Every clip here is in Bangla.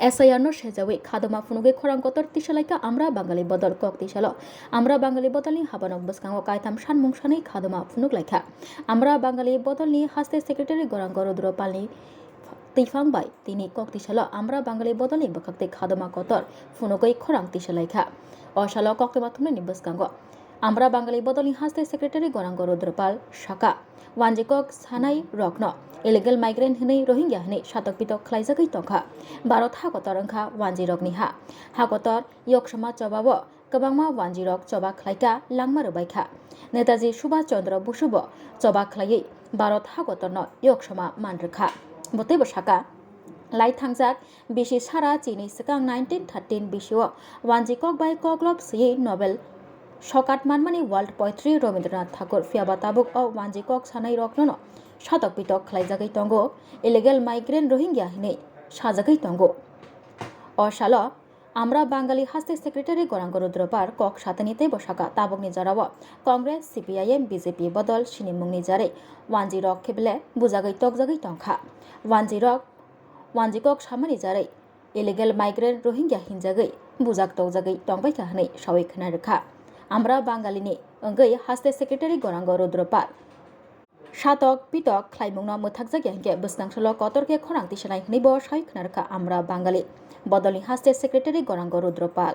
এসআইআর সেজাওয়ে খাদমা ফুনুগে খরাং কতর তিসালাইকা আমরা বাঙালি বদল কক তিসাল আমরা বাঙালি বদলনি হাবানক বসকাঙ্গ কায়তাম সানমুং সাनै খাদমা ফুনুক লাইখা আমরা বাঙালি বদলনি হাস্তে সেক্রেটারি গরাঙ্গ রুদ্র পালনি তৈফাংবাই তিনি কক তিসাল আমরা বাঙালি বদলনি বখাকতে খাদমা কতর ফুনুগৈ খরাং তিসালাইখা অশাল ককতে মাথুমনি নিবসকাঙ্গ আমরা বাঙালি বদলনি হাস্তে সেক্রেটারি গরাঙ্গ রুদ্রপাল শাখা ওয়ানজিকক সানাই রগ্ন इलिगेल माइग्रेन हनै रोहिंग्या हनै सातक पितक खलाइजागै तंखा भारत हागतर अंखा वानजिरकनि हागतर यक्षमा चबाब गोबांमा वानजिरक चबा खलाइका लांमा रोबायखा नेताजी सुभाष चंद्र बसुबो चबा खलायै भारत हागतरन यक्षमा मानरोखा बतेबो साका लाई थांजाक बिसि सारा चीनी सिगां 1913 बिसिओ वानजिকক बाय कग्लब सियै नोबेल सकात मानमानि वर्ल्ड पोएट्री रवीन्द्रनाथ ठाकुर फियाबा ताबुक अ वानजिকক सानाय रक्नन सातक पितक खलाइजागै तंगो इलिगेल माइग्रेन रोहिंग्या हनै साजागै तंगो अशाल আমরা বাঙালি হাস্তে সেক্রেটারি গরাঙ্গ রুদ্রপার কক সাতানিতে বসাকা তাবকনি জারাব কংগ্রেস সিপিআইএম বিজেপি বদল সিনিমুংনি জারে ওয়ানজিরক খেবলে বুজাগৈ তকজাগৈ তংখা ওয়ানজিকক সামানি জারে ইলিগেল মাইগ্রেন রোহিঙ্গা হিনজাগৈ বুজাग তকজাগৈ তংबायखा हनै सावै खोनारोखा আমরা বাঙালিनि ओंगै हास्ते सेक्रेटारि गरांग रुद्रपाल सातक पितक खलाइमुंना मोथाकजागै हिंगे बसनांसल कतरके खरां तिसानाय हनैबो सावै खोनारोखा আমরা বাঙালি बदलनि हास्ते सेक्रेटारि गरांग रुद्रपाल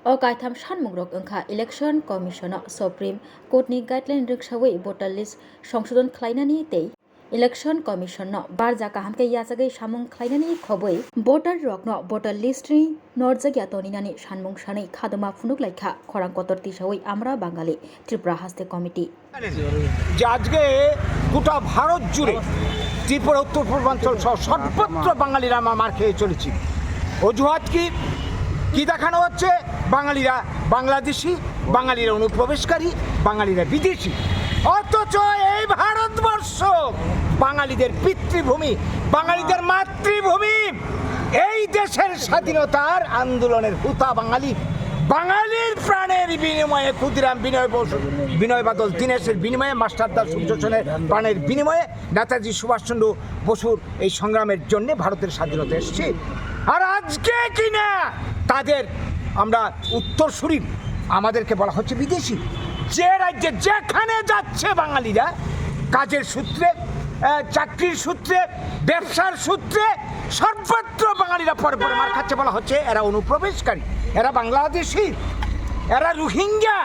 अ कायथाम सानमुंरक ओंखा इलेक्शन कमिशन सुप्रीम कोर्टनि गाइडलाइन रोखसावै भोटार लिस्ट संशोधन खलायनानि तै इलेक्शन कमिशन बारजा काहामके याजागै सामुं खलायनानि खबै भोटार रकनो भोटार लिस्टनि नरजागिया तनिनानि सानमुं सानै खादमा फुनुक लाइखा खरां कतर तिसावै আমরা বাঙালি ত্রিপুরা হাস্তে কমিটি যে আজকে গোটা ভারত জুড়ে ত্রিপুরা উত্তর পূর্বাঞ্চল সহ সর্বত্র বাঙালিরা মার খেয়ে চলেছি। অজুহাত কি দেখানো হচ্ছে? বাঙালিরা বাংলাদেশি, বাঙালিরা অনুপ্রবেশকারী, বাঙালিরা বিদেশি। অথচ এই ভারতবর্ষ বাঙালিদের পিতৃভূমি, বাঙালিদের মাতৃভূমি। এই দেশের স্বাধীনতার আন্দোলনের হুতা বাঙালি, বাঙালির প্রাণের বিনিময়ে ক্ষুদিরাম বিনয় বাদল দীনেশের বিনিময়ে, মাস্টারদা সূর্য সেনের প্রাণের বিনিময়ে নেতাজি সুভাষচন্দ্র বসুর এই সংগ্রামের জন্য ভারতের স্বাধীনতা এসেছে। আর আজকে কিনা তাদের আমরা উত্তরসূরি, আমাদেরকে বলা হচ্ছে বিদেশি। যে রাজ্যে যেখানে যাচ্ছে বাঙালিরা কাজের সূত্রে, চাকরির সূত্রে, ব্যবসার সূত্রে সর্বত্র বাঙালিরা পরে পরে মার খাচ্ছে, বলা হচ্ছে এরা অনুপ্রবেশকারী, এরা বাংলাদেশি, এরা রোহিঙ্গা।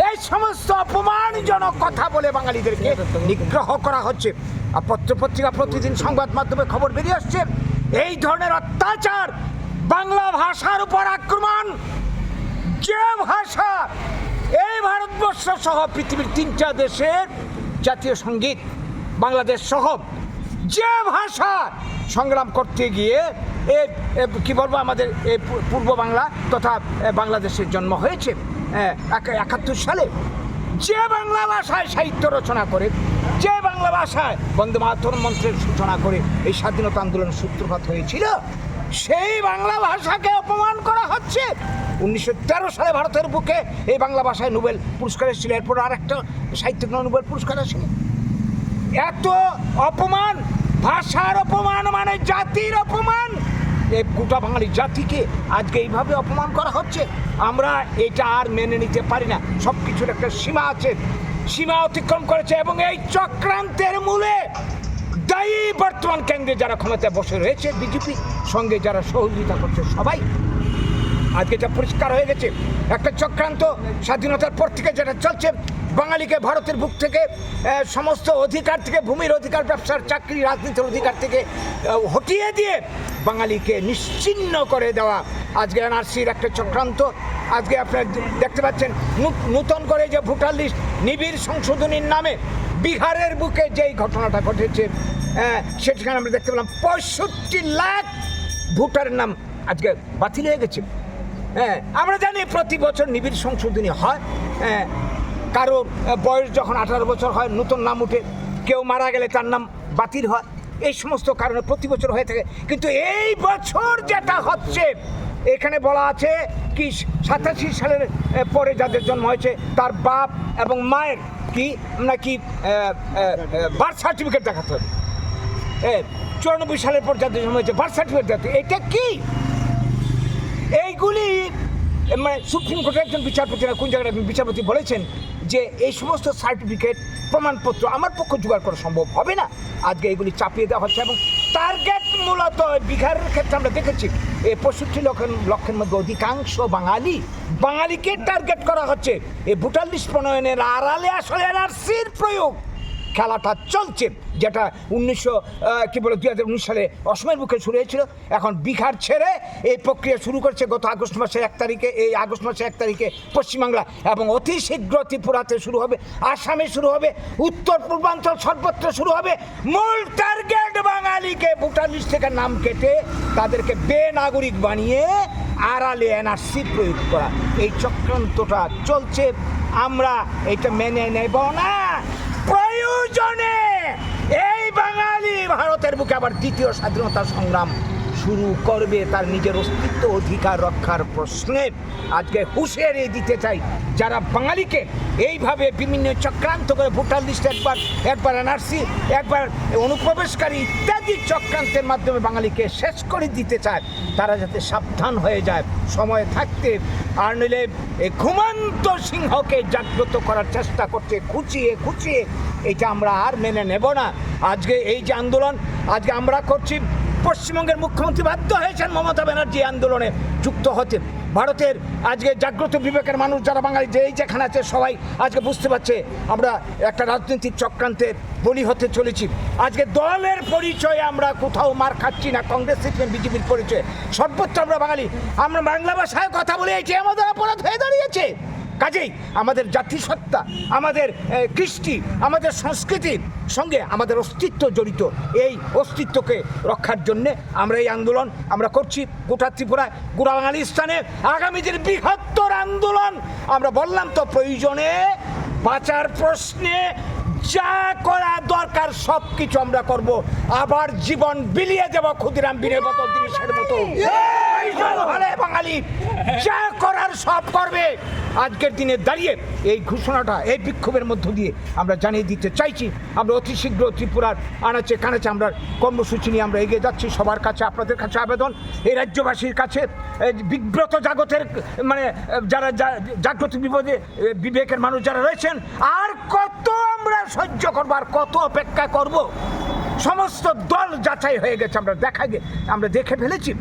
এই সমস্ত অপমানজনক কথা বলে বাঙালিদেরকে নিগ্রহ করা হচ্ছে। আর পত্রপত্রিকা প্রতিদিন সংবাদ মাধ্যমে খবর বেরিয়ে আসছে এই ধরনের অত্যাচার, বাংলা ভাষার উপর আক্রমণ। যে ভাষা এই ভারতবর্ষ সহ পৃথিবীর 3টা দেশের জাতীয় সঙ্গীত, বাংলাদেশ সহ যে ভাষা সংগ্রাম করতে গিয়ে কি বলবো আমাদের পূর্ব বাংলা তথা বাংলাদেশের জন্ম হয়েছে 71 সালে, যে বাংলা ভাষায় সাহিত্য রচনা করে, যে বাংলা ভাষায় বন্দে মাতরম মন্ত্রের সূচনা করে এই স্বাধীনতা আন্দোলনের সূত্রপাত হয়েছিল, সেই বাংলা ভাষাকে অপমান করা হচ্ছে। 1913 সালে ভারতের বুকে এই বাংলা ভাষায় নোবেল পুরস্কার এসেছিল, এরপর আরেকটা সাহিত্যিক নোবেল পুরস্কার আসেনি। এত অপমান, ভাষার অপমান মানে জাতির অপমান। এই গোটা বাঙালি জাতিকে আজকে এইভাবে অপমান করা হচ্ছে। আমরা এটা আর মেনে নিতে পারি না। সব কিছুর একটা সীমা আছে, সীমা অতিক্রম করেছে এবং এই চক্রান্তের মূলে দায়ী বর্তমান কেন্দ্রে যারা ক্ষমতায় বসে রয়েছে, বিজেপি সঙ্গে যারা সহযোগিতা করছে সবাই। আজকে যা পরিষ্কার হয়ে গেছে, একটা চক্রান্ত স্বাধীনতার পর থেকে যেটা চলছে, বাঙালিকে ভারতের বুক থেকে সমস্ত অধিকার থেকে, ভূমির অধিকার, ব্যবসার, চাকরি, রাজনীতির অধিকার থেকে হটিয়ে দিয়ে বাঙালিকে নিশ্চিহ্ন করে দেওয়া আজকে এনআরসির একটা চক্রান্ত। আজকে আপনারা দেখতে পাচ্ছেন নূতন করে যে ভোটার লিস্ট নিবিড় সংশোধনীর নামে বিহারের বুকে যেই ঘটনাটা ঘটেছে, সেখানে আমরা দেখতে পেলাম 65 লাখ ভোটারের নাম আজকে বাতিল হয়ে গেছে। আমরা জানি প্রতি বছর নিবিড় সংশোধনী হয়, কারোর বয়স যখন 18 বছর হয় নতুন নাম উঠে, কেউ মারা গেলে তার নাম বাতিল হয়, এই সমস্ত কারণে প্রতি বছর হয়ে থাকে। কিন্তু এই বছর যেটা হচ্ছে, এখানে বলা আছে কি 87 সালের পরে যাদের জন্ম হয়েছে তার বাপ এবং মায়ের কি নাকি বার্থ সার্টিফিকেট দেখাতে হবে। 94 সালের পর যাদের জন্ম হয়েছে বার্থ সার্টিফিকেট দিতে, এটা কি? এইগুলি মানে সুপ্রিম কোর্টের একজন বিচারপতি না কোন জায়গায় একজন বিচারপতি বলেছেন যে এই সমস্ত সার্টিফিকেট প্রমাণপত্র আমার পক্ষে জোগাড় করা সম্ভব হবে না। আজকে এগুলি চাপিয়ে দেওয়া হচ্ছে এবং টার্গেট মূলত বিহারের ক্ষেত্রে আমরা দেখেছি এই 65 লক্ষের মধ্যে অধিকাংশ বাঙালিকে টার্গেট করা হচ্ছে। এই ভোটার লিস্ট প্রণয়নের আড়ালে আসলে এনআরসির প্রয়োগ খেলাটা চলছে, যেটা 2019 সালে অসমের বুকে শুরু হয়েছিল। এখন বিহার ছেড়ে এই প্রক্রিয়া শুরু করেছে গত আগস্ট মাসের 1 তারিখে পশ্চিমবাংলা, এবং অতি শীঘ্র ত্রিপুরাতে শুরু হবে, আসামে শুরু হবে, উত্তর পূর্বাঞ্চল সর্বত্র শুরু হবে। মূল টার্গেট বাঙালিকে ভোটার লিস্ট থেকে নাম কেটে তাদেরকে বেনাগরিক বানিয়ে আড়ালে এনআরসি প্রয়োগ করা, এই চক্রান্তটা চলছে। আমরা এটা মেনে নেব না। প্রয়োজনে এই বাঙালি ভারতের বুকে আবার দ্বিতীয় স্বাধীনতা সংগ্রাম শুরু করবে তার নিজের অস্তিত্ব অধিকার রক্ষার প্রশ্নে। আজকে হুঁশিয়ারি দিতে চাই যারা বাঙালিকে এইভাবে বিভিন্ন চক্রান্ত করে ভোটার লিস্ট একবার এনআরসি, একবার অনুপ্রবেশকারী ইত্যাদি চক্রান্তের মাধ্যমে বাঙালিকে শেষ করে দিতে চায়, তারা যাতে সাবধান হয়ে যায় সময় থাকতে। আর নইলে এই ঘুমন্ত সিংহকে জাগ্রত করার চেষ্টা করছে খুঁচিয়ে এটা আমরা আর মেনে নেব না। আজকে এই যে আন্দোলন আজকে আমরা করছি, পশ্চিমবঙ্গের মুখ্যমন্ত্রী বাধ্য হয়েছেন মমতা ব্যানার্জি আন্দোলনে যুক্ত হতে। ভারতের আজকে জাগ্রত বিবেকের মানুষ যারা বাঙালি যেখানে আছে সবাই আজকে বুঝতে পারছে আমরা একটা রাজনৈতিক চক্রান্তের বলি হতে চলেছি। আজকে দলের পরিচয়ে আমরা কোথাও মার খাচ্ছি না, কংগ্রেস সিপিএম বিজেপির পরিচয়ে সর্বত্র আমরা বাঙালি। আমরা বাংলা ভাষায় কথা বলে এটি আমাদের অপরাধ হয়ে দাঁড়িয়েছে। কাজেই আমাদের জাতিসত্তা, আমাদের কৃষ্টি, আমাদের সংস্কৃতির সঙ্গে আমাদের অস্তিত্ব জড়িত। এই অস্তিত্বকে রক্ষার জন্যে আমরা এই আন্দোলন আমরা করছি গোটা ত্রিপুরায়, গোটা বাঙালি স্থানে আগামী দিনের বৃহত্তর আন্দোলন। আমরা বললাম তো প্রয়োজনে বাঁচার প্রশ্নে যা করা দরকার সব কিছু আমরা করব। আবার জীবন বিলিয়ে দেব ক্ষুদিরাম বীরের মতো, জিনিসের মতো বাঙালি যা করার সব করবে। আজকের দিনে দাঁড়িয়ে এই ঘোষণাটা এই বিক্ষোভের মধ্য দিয়ে আমরা জানিয়ে দিতে চাইছি আমরা অতি শীঘ্র ত্রিপুরার আনাচে কানাচে আমরা কর্মসূচি নিয়ে আমরা এগিয়ে যাচ্ছি। সবার কাছে আপনাদের কাছে আবেদন, এই রাজ্যবাসীর কাছে, বিব্রত জগতের মানে যারা জাগ্রত বিবেকের মানুষ যারা রয়েছেন, আর কত আমরা সহ্য করবো, আর কত অপেক্ষা করব? সমস্ত দল যাচাই হয়ে গেছে, আমরা দেখে ফেলেছি।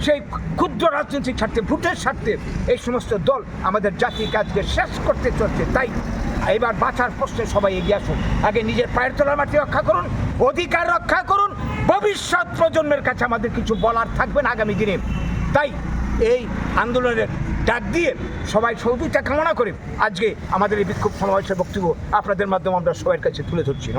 সেই ক্ষুদ্র রাজনৈতিক স্বার্থে, ভোটের স্বার্থে এই সমস্ত দল আমাদের জাতিকে আজকে শেষ করতে চলছে। তাই এবার বাঁচার প্রশ্নে সবাই এগিয়ে আসুন। আগে নিজের পায়ের তলার মাটি রক্ষা করুন, অধিকার রক্ষা করুন। ভবিষ্যৎ প্রজন্মের কাছে আমাদের কিছু বলার থাকবে না আগামী দিনে। তাই এই আন্দোলনের ডাক দিয়ে সবাই সহযোগিতা কামনা করে আজকে আমাদের এই বিক্ষোভ সমাবেশের বক্তব্য আপনাদের মাধ্যমে আমরা সবার কাছে তুলে ধরছি।